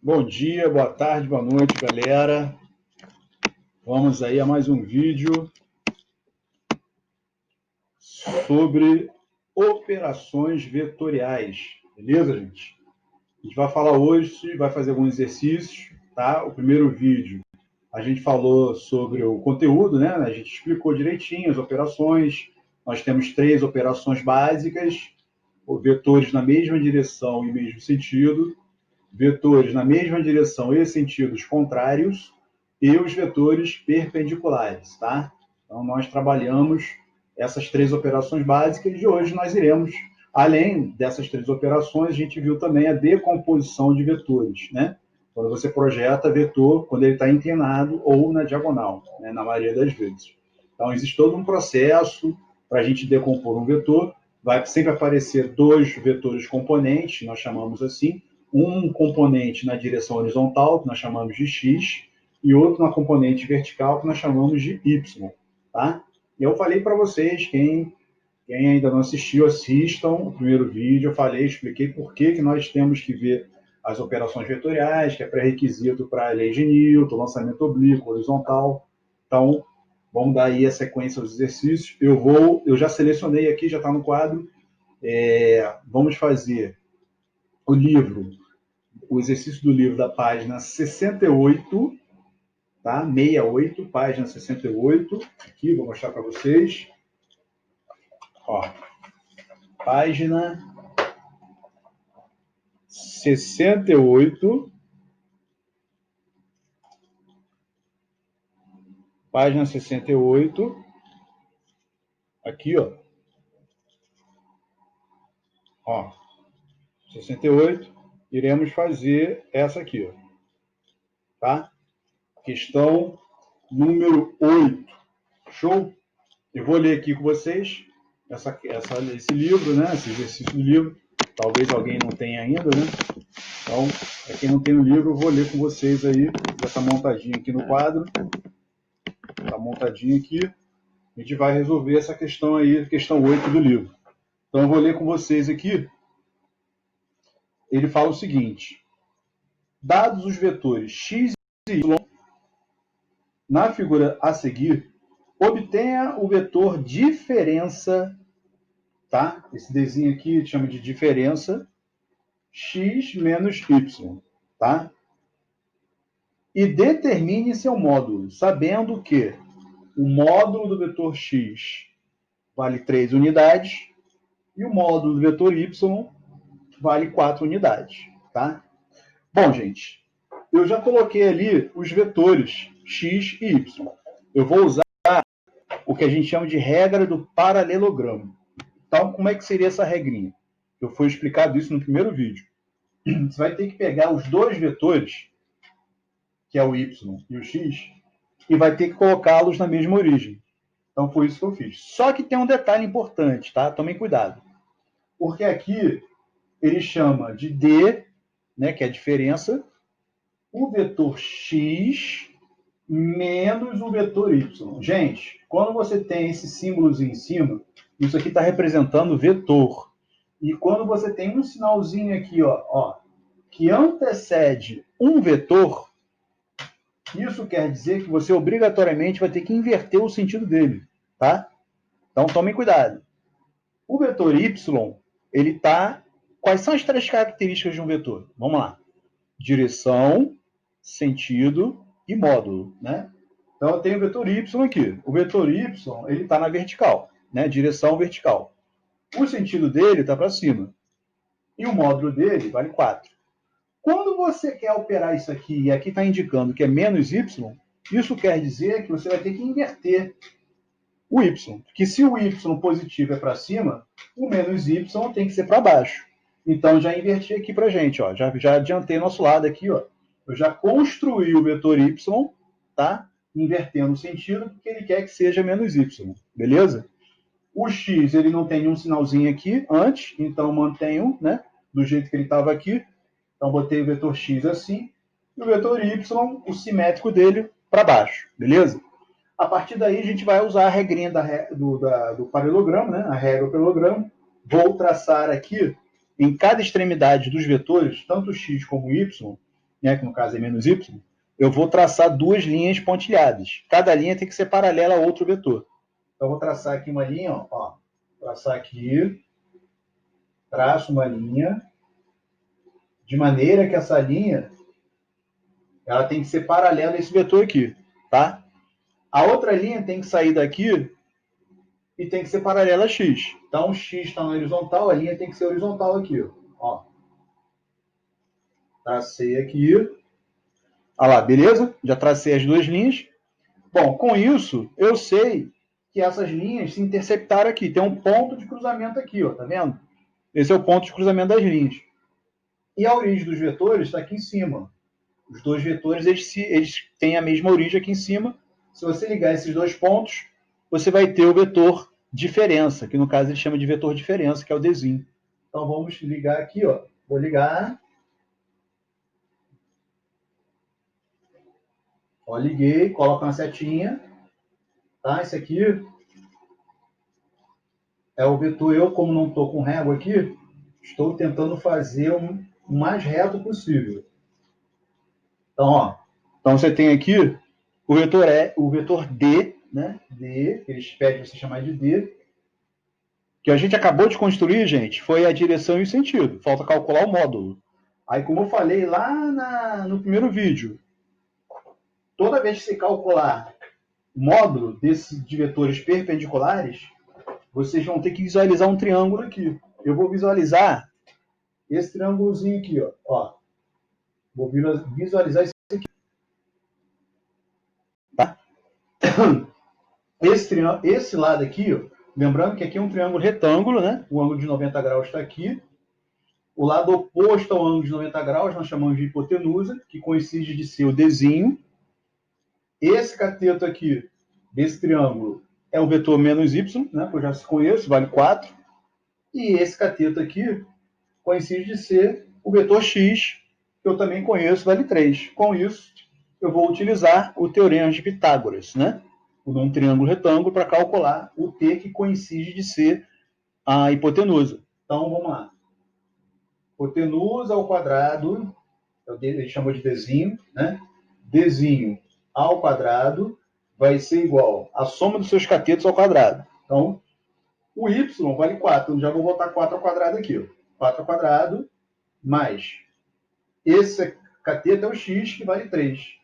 Bom dia, boa tarde, boa noite, galera. Vamos aí a mais um vídeo sobre operações vetoriais. Beleza, gente? A gente vai falar hoje, vai fazer alguns exercícios, tá? O primeiro vídeo a gente falou sobre o conteúdo, né? A gente explicou direitinho as operações. Nós temos 3 operações básicas, vetores na mesma direção e mesmo sentido, vetores na mesma direção e sentidos contrários e os vetores perpendiculares, tá? Então, nós trabalhamos essas 3 operações básicas e hoje nós iremos, além dessas 3 operações, a gente viu também a decomposição de vetores, né? Quando você projeta vetor, quando ele está inclinado ou na diagonal, né? Na maioria das vezes. Então, existe todo um processo para a gente decompor um vetor. Vai sempre aparecer 2 vetores componentes, nós chamamos assim, um componente na direção horizontal, que nós chamamos de x, e outro na componente vertical, que nós chamamos de y. Tá? E eu falei para vocês, quem ainda não assistiu, assistam o primeiro vídeo. Eu falei, expliquei por que nós temos que ver as operações vetoriais, que é pré-requisito para a lei de Newton, lançamento oblíquo, horizontal. Então, vamos dar aí a sequência aos exercícios. Eu já selecionei aqui, já está no quadro. Vamos fazer o exercício do livro da página 68, tá? 68, página 68. Aqui, vou mostrar para vocês. Ó, página 68. Página 68. Aqui, ó. Ó, 68. Iremos fazer essa aqui, ó. Tá? Questão número 8. Show? Eu vou ler aqui com vocês esse livro, né? Esse exercício do livro. Talvez alguém não tenha ainda, né? Então, para quem não tem o livro, eu vou ler com vocês aí. Já está montadinho aqui no quadro. Está montadinho aqui. A gente vai resolver essa questão aí, questão 8 do livro. Então, eu vou ler com vocês aqui. Ele fala o seguinte: dados os vetores x e y, na figura a seguir, obtenha o vetor diferença, tá? Esse desenho aqui chama de diferença, x menos y, tá? E determine seu módulo, sabendo que o módulo do vetor x vale 3 unidades e o módulo do vetor y vale 4 unidades, tá? Bom, gente, eu já coloquei ali os vetores x e y. Eu vou usar o que a gente chama de regra do paralelogramo. Então, como é que seria essa regrinha? Eu fui explicado isso no primeiro vídeo. Você vai ter que pegar os dois vetores, que é o y e o x, e vai ter que colocá-los na mesma origem. Então, foi isso que eu fiz. Só que tem um detalhe importante, tá? Tomem cuidado. Porque aqui ele chama de D, né, que é a diferença, o vetor x menos o vetor y. Gente, quando você tem esse símbolozinho em cima, isso aqui está representando vetor. E quando você tem um sinalzinho aqui, ó, que antecede um vetor, isso quer dizer que você obrigatoriamente vai ter que inverter o sentido dele, tá? Então tomem cuidado. O vetor y, ele tá... Quais são as 3 características de um vetor? Vamos lá. Direção, sentido e módulo, né? Então eu tenho o vetor y aqui. O vetor y, ele está na vertical, né? Direção vertical. O sentido dele está para cima. E o módulo dele vale 4. Quando você quer operar isso aqui, e aqui está indicando que é menos y, isso quer dizer que você vai ter que inverter o y. Porque se o y positivo é para cima, o menos y tem que ser para baixo. Então, já inverti aqui para a gente. Ó. Já adiantei nosso lado aqui. Ó. Eu já construí o vetor y, tá? Invertendo o sentido, porque ele quer que seja menos y. Beleza? O x, ele não tem nenhum sinalzinho aqui antes, então mantenho, né? Do jeito que ele estava aqui. Então, botei o vetor x assim. E o vetor y, o simétrico dele, para baixo. Beleza? A partir daí, a gente vai usar a regrinha do paralelogramo, né? A regra do paralelogramo. Vou traçar aqui, em cada extremidade dos vetores, tanto x como y, né, que no caso é menos y, eu vou traçar duas linhas pontilhadas. Cada linha tem que ser paralela a outro vetor. Então, eu vou traçar aqui uma linha, ó, traçar aqui, traço uma linha, de maneira que essa linha ela tem que ser paralela a esse vetor aqui, tá? A outra linha tem que sair daqui e tem que ser paralela a x. Então, x está na horizontal, a linha tem que ser horizontal aqui, ó. Tracei aqui. Olha lá, beleza? Já tracei as duas linhas. Bom, com isso, eu sei que essas linhas se interceptaram aqui. Tem um ponto de cruzamento aqui, ó, tá vendo? Esse é o ponto de cruzamento das linhas. E a origem dos vetores está aqui em cima. Os dois vetores eles têm a mesma origem aqui em cima. Se você ligar esses dois pontos, você vai ter o vetor diferença, que no caso ele chama de vetor diferença, que é o Dzinho. Então vamos ligar aqui, ó. Vou ligar. Ó, liguei, coloco uma setinha. Tá? Esse aqui é o vetor. Eu, como não estou com régua aqui, estou tentando fazer o mais reto possível. Então, ó, então você tem aqui o vetor D, né? D, que eles pedem você chamar de D, que a gente acabou de construir, gente, foi a direção e o sentido. Falta calcular o módulo. Aí, como eu falei lá no primeiro vídeo, toda vez que você calcular o módulo de vetores perpendiculares, vocês vão ter que visualizar um triângulo aqui. Eu vou visualizar esse triângulozinho aqui, ó. Vou visualizar esse aqui. Tá? Esse lado aqui, ó, lembrando que aqui é um triângulo retângulo, né? O ângulo de 90 graus está aqui. O lado oposto ao ângulo de 90 graus nós chamamos de hipotenusa, que coincide de ser o Dzinho. Esse cateto aqui, desse triângulo, é o vetor menos y, né? Que eu já conheço, vale 4. E esse cateto aqui coincide de ser o vetor x, que eu também conheço, vale 3. Com isso, eu vou utilizar o teorema de Pitágoras, né? Num triângulo retângulo, para calcular o t que coincide de ser a hipotenusa. Então, vamos lá. Hipotenusa ao quadrado, ele chamou de Dzinho, né? Dzinho ao quadrado vai ser igual à soma dos seus catetos ao quadrado. Então, o y vale 4. Eu já vou botar 4 ao quadrado aqui. Ó. 4 ao quadrado mais esse cateto é o x, que vale 3.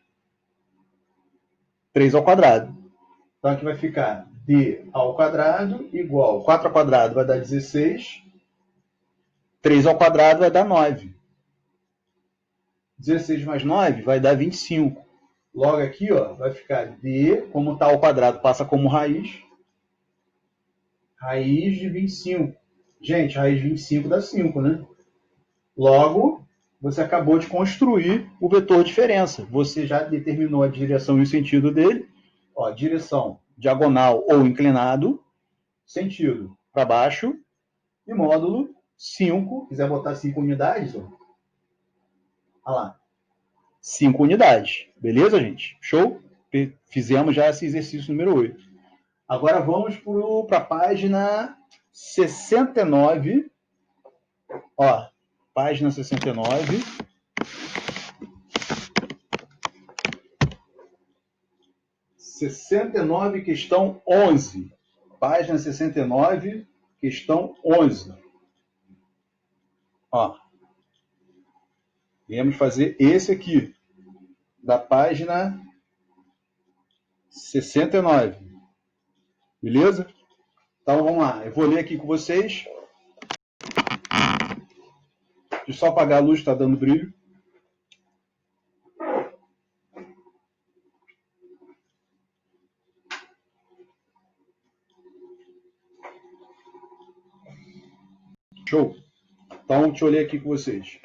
3 ao quadrado. Então, aqui vai ficar d ao quadrado igual 4 ao quadrado vai dar 16. 3 ao quadrado vai dar 9. 16 mais 9 vai dar 25. Logo aqui, ó, vai ficar d, como está ao quadrado, passa como raiz. Raiz de 25. Gente, raiz de 25 dá 5, né? Logo, você acabou de construir o vetor diferença. Você já determinou a direção e o sentido dele. Ó, direção diagonal ou inclinado, sentido para baixo, e módulo 5. Quiser botar 5 unidades, ó. Olha lá. 5 unidades. Beleza, gente? Show? Fizemos já esse exercício número 8. Agora vamos para a página 69. Ó, página 69. Questão 11. Página 69, questão 11. Ó. Viemos fazer esse aqui, da página 69. Beleza? Então vamos lá. Eu vou ler aqui com vocês. Deixa eu só apagar a luz, está dando brilho. Show. Então, deixa eu ler aqui com vocês.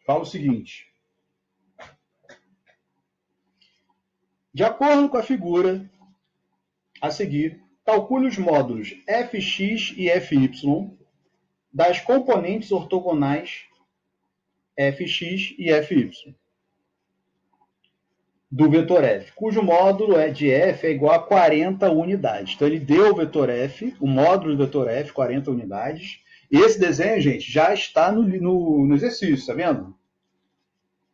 Fala o seguinte. De acordo com a figura a seguir, calcule os módulos fx e fy das componentes ortogonais fx e fy do vetor f, cujo módulo de f é igual a 40 unidades. Então, ele deu o vetor f, o módulo do vetor f, 40 unidades. E esse desenho, gente, já está no exercício, tá vendo?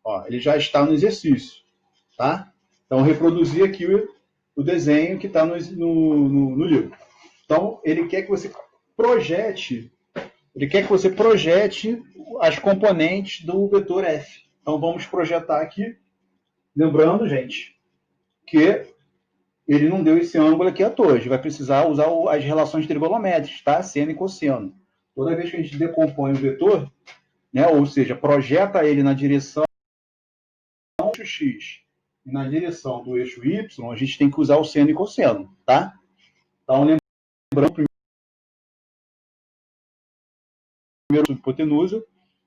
Ó, ele já está no exercício, tá? Então, reproduzir aqui o desenho que está no livro. Então, ele quer que você projete as componentes do vetor F. Então, vamos projetar aqui. Lembrando, gente, que ele não deu esse ângulo aqui à toa. A gente vai precisar usar as relações trigonométricas, tá? Seno e cosseno. Toda vez que a gente decompõe o vetor, né, ou seja, projeta ele na direção do eixo x e na direção do eixo y, a gente tem que usar o seno e cosseno, tá? Então, lembrando primeiro sobre hipotenusa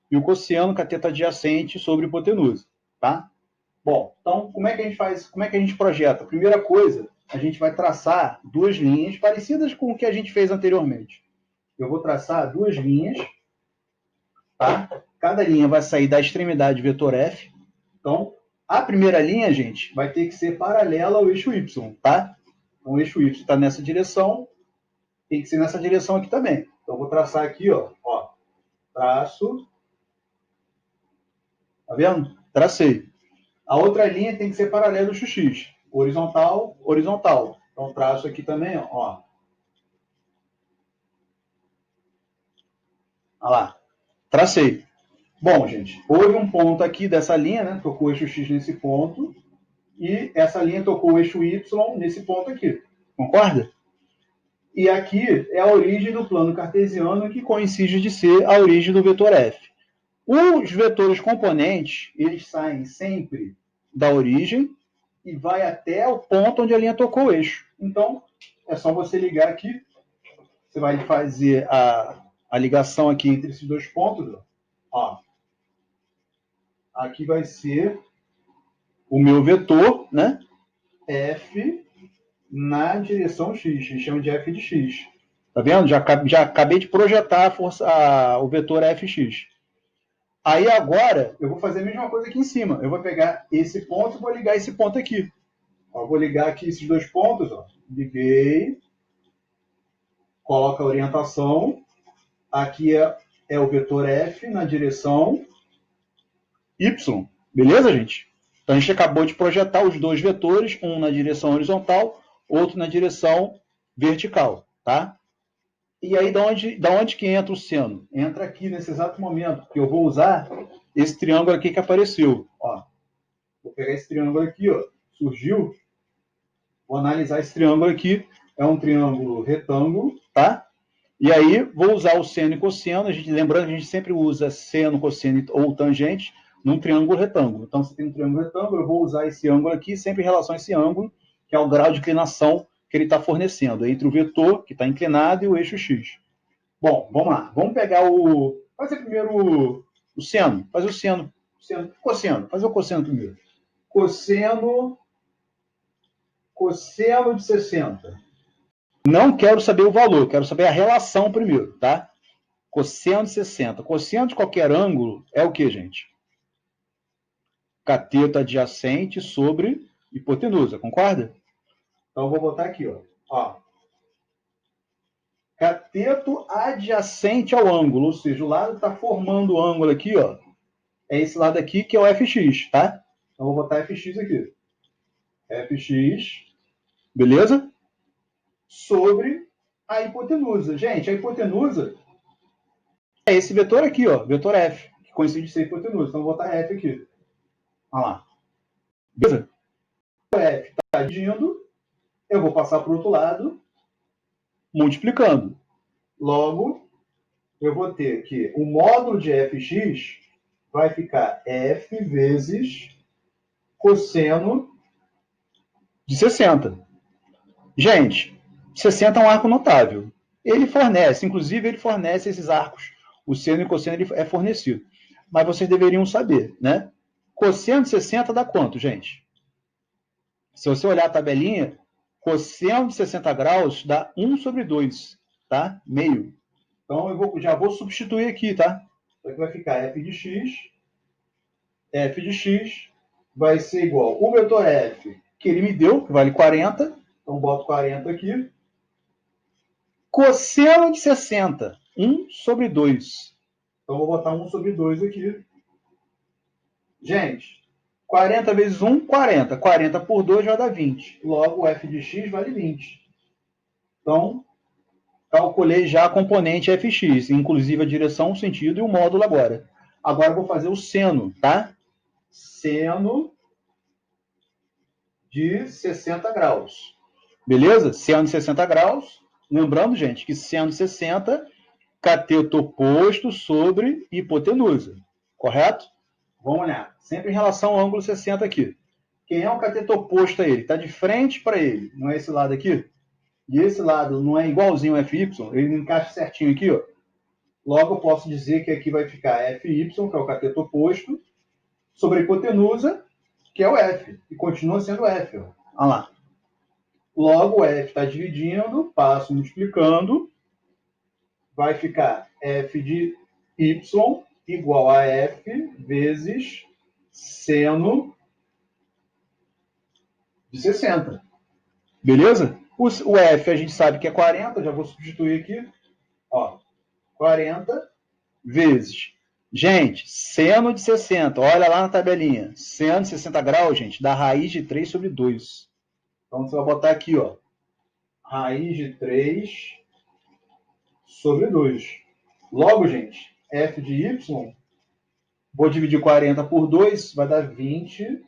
e o cosseno, cateto adjacente sobre hipotenusa, tá? Bom, então como é que a gente faz? Como é que a gente projeta? Primeira coisa, a gente vai traçar duas linhas parecidas com o que a gente fez anteriormente. Eu vou traçar duas linhas, tá? Cada linha vai sair da extremidade vetor F. Então, a primeira linha, gente, vai ter que ser paralela ao eixo Y, tá? Então, o eixo Y está nessa direção, tem que ser nessa direção aqui também. Então, eu vou traçar aqui, ó, traço. Tá vendo? Tracei. A outra linha tem que ser paralela ao x. Horizontal, horizontal. Então, traço aqui também, ó. Olha lá. Tracei. Bom, gente, houve um ponto aqui dessa linha, né? Tocou o eixo x nesse ponto. E essa linha tocou o eixo y nesse ponto aqui. Concorda? E aqui é a origem do plano cartesiano, que coincide de ser a origem do vetor F. Os vetores componentes, eles saem sempre da origem e vai até o ponto onde a linha tocou o eixo. Então, é só você ligar aqui. Você vai fazer a ligação aqui entre esses dois pontos. Ó. Aqui vai ser o meu vetor, né? F na direção x. A gente chama de f de x. Tá vendo? Já acabei de projetar o vetor fx. Aí agora, eu vou fazer a mesma coisa aqui em cima. Eu vou pegar esse ponto e vou ligar esse ponto aqui. Ó, vou ligar aqui esses dois pontos. Ó. Liguei. Coloca a orientação. Aqui é o vetor F na direção Y. Beleza, gente? Então, a gente acabou de projetar os dois vetores, um na direção horizontal, outro na direção vertical. Tá? E aí, da onde que entra o seno? Entra aqui nesse exato momento, que eu vou usar esse triângulo aqui que apareceu. Ó, vou pegar esse triângulo aqui, ó, surgiu. Vou analisar esse triângulo aqui. É um triângulo retângulo, tá? E aí, vou usar o seno e cosseno. Lembrando que a gente sempre usa seno, cosseno ou tangente num triângulo retângulo. Então, se tem um triângulo retângulo, eu vou usar esse ângulo aqui, sempre em relação a esse ângulo, que é o grau de inclinação que ele está fornecendo, entre o vetor, que está inclinado, e o eixo x. Bom, vamos lá. Vamos pegar fazer primeiro o seno. Fazer o seno. Cosseno. Fazer o cosseno primeiro. Cosseno de 60. Não quero saber o valor, quero saber a relação primeiro, tá? Cosseno de 60. Cosseno de qualquer ângulo é o que, gente? Cateto adjacente sobre hipotenusa, concorda? Então, eu vou botar aqui, ó. Cateto adjacente ao ângulo, ou seja, o lado está formando o ângulo aqui, ó. É esse lado aqui que é o fx, tá? Então, eu vou botar fx aqui. Fx, beleza? Sobre a hipotenusa. Gente, a hipotenusa é esse vetor aqui, ó, vetor f, que coincide de ser hipotenusa. Então, eu vou botar f aqui. Olha lá. Beleza? O f está dividindo, eu vou passar para o outro lado, multiplicando. Logo, eu vou ter que o módulo de fx vai ficar f vezes cosseno de 60. Gente, 60 é um arco notável. Ele fornece esses arcos. O seno e o cosseno ele é fornecido. Mas vocês deveriam saber, né? Cosseno de 60 dá quanto, gente? Se você olhar a tabelinha, cosseno de 60 graus dá 1 sobre 2, tá? Meio. Então, já vou substituir aqui, tá? Então, aqui vai ficar f de x vai ser igual o vetor f, que ele me deu, que vale 40. Então, boto 40 aqui. Cosseno de 60, 1 sobre 2. Então, vou botar 1 sobre 2 aqui. Gente, 40 vezes 1, 40. 40 por 2 vai dar 20. Logo, o f de x vale 20. Então, calculei já a componente fx, inclusive a direção, o sentido e o módulo agora. Agora eu vou fazer o seno, tá? Seno de 60 graus. Beleza? Seno de 60 graus. Lembrando, gente, que seno de 60, cateto oposto sobre hipotenusa. Correto? Vamos olhar. Sempre em relação ao ângulo 60 aqui. Quem é o cateto oposto a ele? Está de frente para ele. Não é esse lado aqui? E esse lado não é igualzinho ao FY? Ele encaixa certinho aqui, ó. Logo, eu posso dizer que aqui vai ficar FY, que é o cateto oposto, sobre a hipotenusa, que é o F. E continua sendo F. Ó. Olha lá. Logo, o F está dividindo, passo multiplicando, vai ficar F de Y igual a F vezes seno de 60. Beleza? O F a gente sabe que é 40, já vou substituir aqui. Ó, 40 vezes. Gente, seno de 60, olha lá na tabelinha. Seno de 60 graus, gente, dá raiz de 3 sobre 2. Então você vai botar aqui, ó, raiz de 3 sobre 2. Logo, gente, f de y, vou dividir 40 por 2, vai dar 20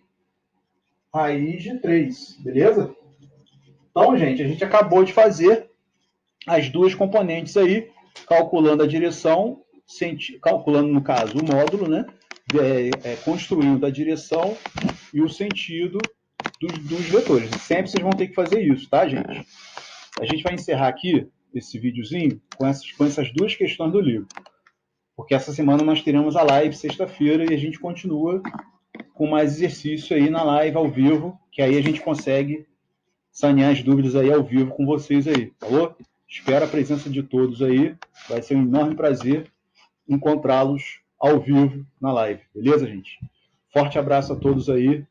raiz de 3, beleza? Então, gente, a gente acabou de fazer as duas componentes aí, calculando a direção, calculando, no caso, o módulo, né? Construindo a direção e o sentido dos vetores. Sempre vocês vão ter que fazer isso, tá, gente? A gente vai encerrar aqui esse videozinho com essas duas questões do livro. Porque essa semana nós teremos a live sexta-feira e a gente continua com mais exercício aí na live ao vivo, que aí a gente consegue sanear as dúvidas aí ao vivo com vocês aí, falou? Espero a presença de todos aí. Vai ser um enorme prazer encontrá-los ao vivo na live. Beleza, gente? Forte abraço a todos aí.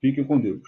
Fiquem com Deus.